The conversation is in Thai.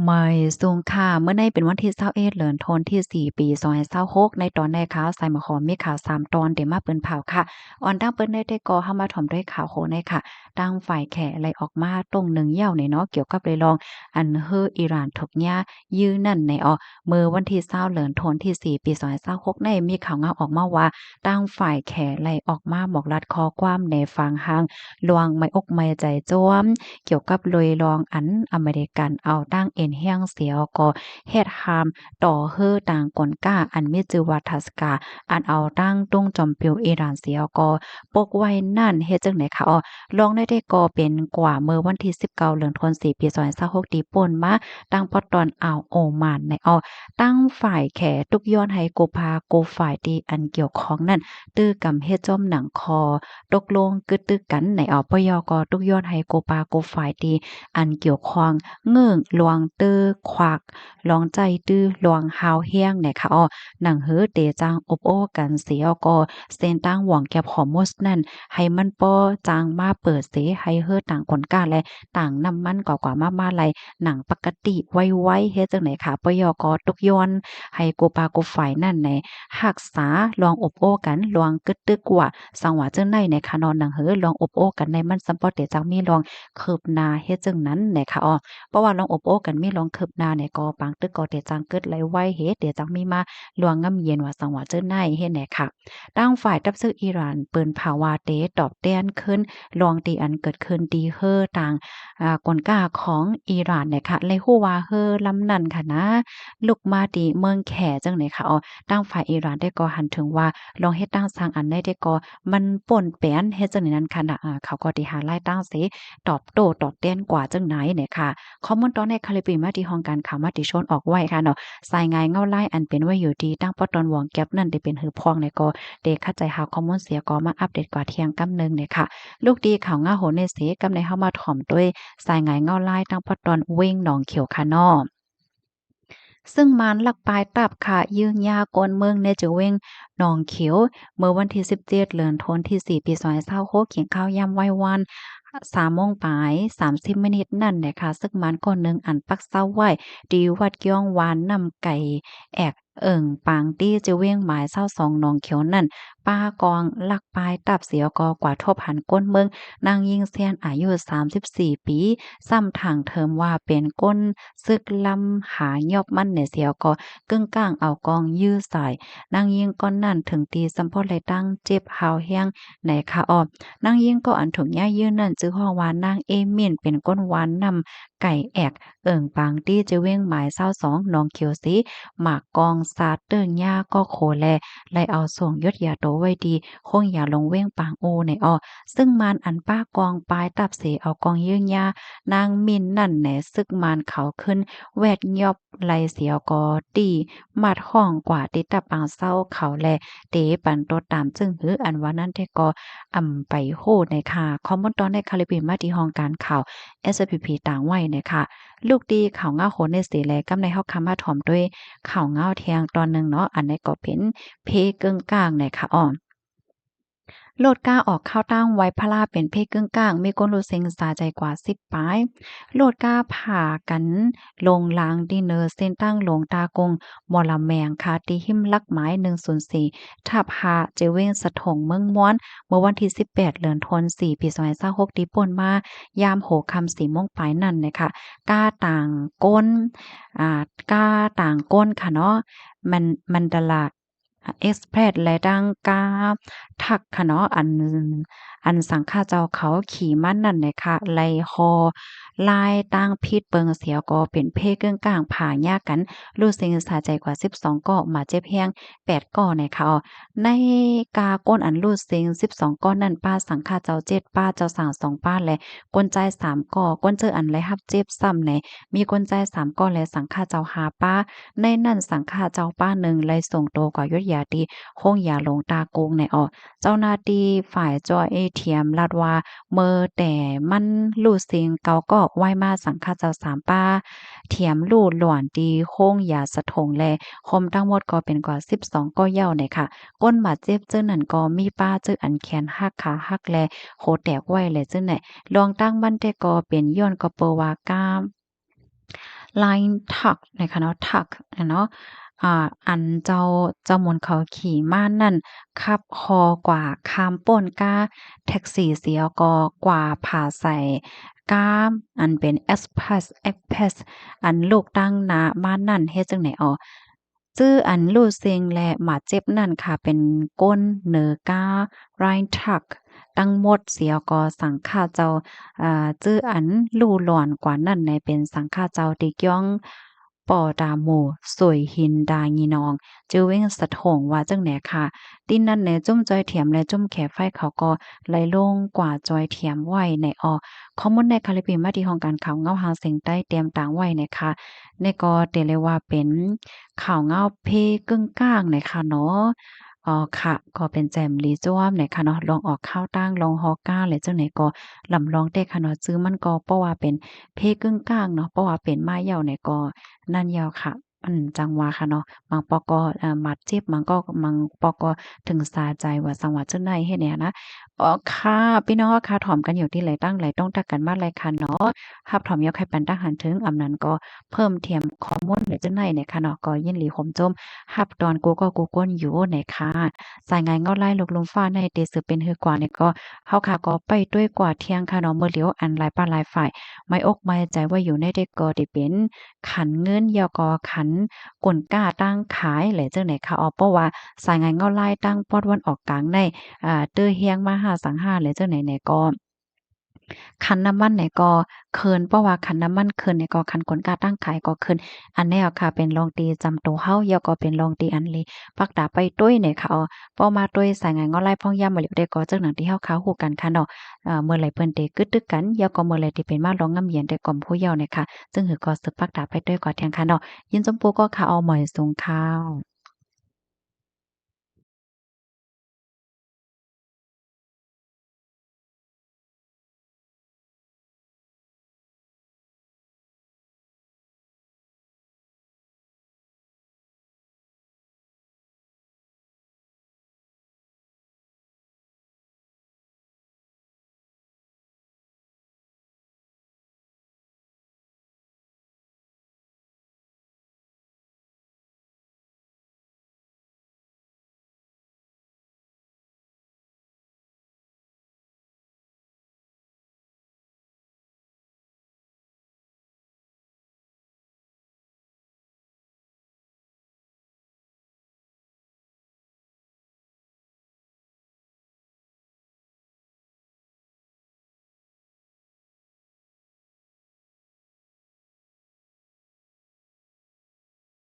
ไม่สูงค่ะเมื่อในเป็นวันที่21เดือนธันวาคมที่4ปี2026ในตอนในข่าวใส่หมอหอมมีข่าว3ตอนเดี๋ยวมาเปิ้นเผาค่ะออนตั้งเปิ้นได้ก่อเฮามาถ่อมด้วยข่าวโคในค่ะตั้งฝ่ายแขอะไรออกมาตรงหนึ่งเหี่ยวในเนาะเกี่ยวกับเลยลองอันเฮออิหร่านถกหญ้ายื้อนั่นในเมื่อวันที่20เดือนธันวาคมที่4ปี2026ในมีข่าวงาออกมาว่าตั้งฝ่ายแขอะไรออกมาบอกรัดคอความในฟังหางลวงไม่อกไม่ใจจ้วม เกี่ยวกับลอยลองอันอเมริกันเอาตั้งเอ็นเฮียงเสียวก็เฮ็ดฮามต่อเฮือต่างกลก้าอันมีชื่อว่าทัสกาอันเอาตั้งตุ้งจอมปิวอิหร่านเสียวก็ปกไว้นั่นเฮ็ดจังได๋คะลองได้ก็เป็นกว่าเมื่อวันที่19เดือนธันวาคมปี2026ที่ป่นมาตั้งพอตอนอ่าวโอมานในตั้งฝ่ายแขตุกย้อนให้โกพาโกฝ่ายที่อันเกี่ยวข้องนั่นตื้อกำเฮ็ดจ้อมหนังคอตกลงกึดตึกกันในปยก็ตุกย้อนให้โกปาโกฝ่ายที่อันเกี่ยวข้องเงิ่งลวงเตอควักลองใจตื้อลวงฮาวเฮียงในค่ะหนังเฮือเตจางอบโอ้กันเสียก็เส้นตั้งหวังแก็บฮอร์โมสนั่นให้มันป้อจางมาเปิดเสให้เฮือต่างคนกล้าและต่างนำมันกว่ามาไลหนังปกติไวๆเฮ็ดจังไหนค่ะปยก็ตุกย้อนให้โกปาโกฝ่ายนั่นในรักษาลองอบโอ้กันลวงกึดตึกว่าสังว่าจังได๋ในคะนอนหนังเฮือลองอบโอ้กันในมันซัมปอเตจังมีลองคืบหน้าเฮ็ดจังนั้นแหน่ค่ะเพราะว่าลองอบโอ้กันมีลองคืบหน้าเนี่ยก็ปางตึกก็เตจังเกิดไหลไวเฮ็ดเตจังมีมาลวงงำเย็นว่าสังว่าจังได๋เฮ็ดแหน่ค่ะตั้งฝ่ายตับซึกอิหร่านเปิ้นภาวะเตตอบแต้นขึ้นลองตีอันเกิดขึ้นดีเฮอต่างกลก้าของอิหร่านเนี่ยค่ะเลยฮู้ว่าเฮอลำนั้นค่ะนะลุกมาตีเมืองแขจังได๋ค่ะตั้งฝ่ายอิหร่านได้ก็หันถึงว่าลองเฮ็ดตั้งสร้างอันได้ได้ก็มันป่นแปนเฮ็ดจังได๋นั้นค่ะนะเขาก็สิหาไล่ตั้งเสตอบโต้ตอบแต้นกว่าจังไหนเนี่ยค่ะข้อมูลตอนในคาลิปปีมาที่ห้องการข่าวมาติชนออกไว้ค่ะเนาะสายงายเงาไล่อันเป็นไว้อยู่ดีตั้งปอตอนหวงแก๊บนั่นได้เป็นหือพองเนี่ยก็เดเข้าใจหาข้อมูลเสียก็มาอัปเดตกว่าเที่ยงกำนึงเนี่ยค่ะลูกดีข่าวง่าโหนในเสกำในเฮามาถ่อมด้วยสายงายเงาไล่ตั้งปอตอนเว้งหนองเขียวค่ะเนาะ ซึ่งมันลักปลายตับค่ะยื้อยากนเมืองในจะเว้งหนองเขียวเมื่อวันที่17เดือนธันวาคมที่4ปี2026เขียงข้าวยามไหว้วัน3โมงปลาย30มินินั่นแหละค่ะซึ่งมันก็นึงอันปักเศร้าไว้ดีวัดย่องหวานนำไก่แอกปางตี้จะเว้งหมาย22หนองเขียวนั่นป้ากองลักปลายตับเสียกอกว่าทบหันก้นเมืองนางยิงเซียนอายุ34ปีซ้ำทางเทิมว่าเป็นก้นซึกลำหายอบมันเนี่ยเสียวก็กึ่งก้างเอากองยื้อสายนางยิงก้อนนั่นถึงตีสัมพอไหลตั้งเจ็บหาวแห้งในค่ะนางยิงก็อันถุงย่ายื้อนั่นจื้อฮ้อว่านางเอมินเป็นก้นหวานนำไก่แอกปางตี้จะเว้งหมาย22หนองเขียวสีหมากกองสาดเติ้งย่าก็โคแลไล่เอาส่งยศยาโตไว้ดีคงอย่าลงเว้งปางโอในซึ่งมานอันป้ากองปลายตับเสเอากองยื้อยานางมินนั่นแหนซึกมานเขาขึ้นแวดยอบไหลเสียวกอตีมัดห้องกว่าติตะปางเศร้าเขาแลเตปันโตตามจึงหืออันว่านั้นแต่ก็ไปโหในค่ะคอมมอนตอนในคาลิบิมาที่ห้องการข่าว SPP ต่างไว้นะคะลูกดีข่าวเงาโหในสีแลกำในเฮาคำมาถ่อมด้วยข่าวเงาเทียงตอนหนึ่งเนาะอันในก็เป็นเพเกิงกลางในค่ะโลดกล้าออกข้าวตั้งไว้พระลาเป็นเพศกึ่งกลางมีก้นรูเซ็งสาใจกว่า10ปลายโลดกล้าผ่ากันลงลางดินเนอร์เส้นตั้งลงตากงมอลำแมงคาตีหิมลักไม้104ทับหาเจเว้งสะถงเมืองม้วนเมื่อวันที่18เดือนธันวาคม4ปี2026ที่ป่นมายามโหคำ4โมงปลายนั่นนะคะก้าต่างก้นก้าต่างก้นค่ะเนาะมันดาลาเอ็กซ์เพรสและดังกาทักค่ะเนาะอันสังฆาเจ้าเขาขี่มันนั่นแหละค่ะไล่ฮอลายตั้งพิษเปิงเสียก็เป็นเพศเกื้องกลางผ่ายากกันรู้สึกสาใจกว่า12ก็มาเจ็บแฮง8ก้อในค่ะในกาก้นอันรู้สึก12ก้อนนั่นป้าสังฆาเจ้า7ป้าเจ้าสาง2ป้าและกวนใจ3ก้อก้นเจออันไรรับเจ็บซ้ำในมีกวนใจ3ก้อและสังฆาเจ้า5ป้าในนั่นสังฆาเจ้าป้าหนึ่งไล่ส่งโตกว่ายศยาตีคงอย่าหลงตาโกงในเจ้าหน้าที่ฝ่ายจอยเอทีเอ็มลาดว่าเมื่อแต่มันลู่สิงเกาก็ไหว้มาสังฆาเจ้าสามป้าเทียมลู่หลวนดีโค้งยาสะทงแลคมทั้งหมดก็เป็นกว่า12ก็เย้าเนี่ยค่ะก้นบาดเจ็บเจ้านั่นก็มีป้าเจ้าอันแขนหักขาหักแลโคแตกไว้แลเจ้าไหนลองตั้งมันแต่ก็เป็นย้อนก็เปว่าก้าม Line Tuck นะคะเนาะ Tuck อะเนาะอันเจ้ามนต์เขาขี่ม้านั่นคับคอกว่าข้ามป้นก้าแท็กซี่เสียก็กว่าผ่าใส่ก้ามอันเป็น Express อันลูกตั้งหน้าม้านั่นเฮ็ดจั่งใดอ้อจื้ออันลู่เซ็งและหมาเจ็บนั่นค่ะเป็นก้นเหนือก้า Line Tuck ตั้งหมดเสียก็สังฆาเจ้าจื้ออันลู่หลอนกว่านั้นในเป็นสังฆาเจ้าติก้องป่อดาหมู่สวยหินดางีนองจื้อเว้งสะถงว่าจังไหนค่ะติ้นนั้นแหนจุ้มจอยเถียมและจุ้มแขไฟเขาก็ไหลลงกว่าจอยเถียมไว้ในข้อมูลในคาลิปีมาที่ห้องการข่าวเงาหางเสียงใต้เตรียมต่างไว้นะคะในก็เตเลยว่าเป็นข่าวเงาเพกึ่งก้างนะคะเนาะค่ะก็เป็นแจ่มลีจ้วมเนี่ยค่ะเนาะลองออกข้าวตั้งลองฮอก้าเลยจังไหนก็ลำลองเด้ค่ะเนาะจื้อมันก็เพราะว่าเป็นเพกึ่งกลางเนาะเพราะว่าเป็นไม้เหย้าเนี่ยก็นั่นยาวค่ะจังหวะค่ะเนาะบางปอก็หมัดเจ็บบางปอก็ถึงสาใจว่าสังว่าจังไดเฮ็ดเนี่ยนะค่ะพี่น้องค่ะถ่อมกันอยู่ที่ไหลตั้งไหลต้องตักกันมาเลยค่ะเนาะรับถ่อมยกให้ปันตั้งหันถึงอำนั้นก็เพิ่มเทียมข้อมูลไว้จังไดเนี่ยค่ะเนาะก็ยินหลีข่มจมรับตอนกูก็กูก้นอยู่เนี่ยค่ะ สายงานเงาไล่ลกลมฟ้าในเตสือเป็นฮือกว่าเนี่ยก็เฮาค่ะก็ไปด้วยกว่าเที่ยงค่ะเนาะเมื่อเหลียวอันหลายปานหลายฝ่ายไม่อกไม่ใจว่าอยู่ในเด็กก็ได้เป็นขันเงินยอกอขันกลก้าตั้งขายแหละจังไหนค่ะเพราะว่าสายงานเงาไล่ตั้งปอดวันออกกลางในเตื้อเฮียงมาหาสังหาแหละจังไหนเนี่ยก็คันน้ำมันเนี่ยก็เคินเพราะว่าคันน้ำมันเคินเนี่ยก็คันกลกาตั้งขายก็เคินอันนี้อะค่ะเป็นโรงตีจำโตเฮาแล้วก็เป็นโรงตีอันลีปักดาไปตุ้ยเนี่ยค่ะพอมาตุ้ยสายงานเงาไล่พ่องยามมาเหลียวได้ก็จังหนังที่เฮาค้าฮู้กันค่ะเนาะเมื่อไหร่เพิ่นเตกึดตึกกันแล้วก็เมื่อไหร่ที่เป็นมาร้องงำเยียนได้ก่อมผู้เยาว์เนี่ยค่ะซึ่งหือก็สืบปักดาไปตุ้ยก็เที่ยงค่ะเนาะยินจมปูก็ค่ะเอาหมอยสูงข้าว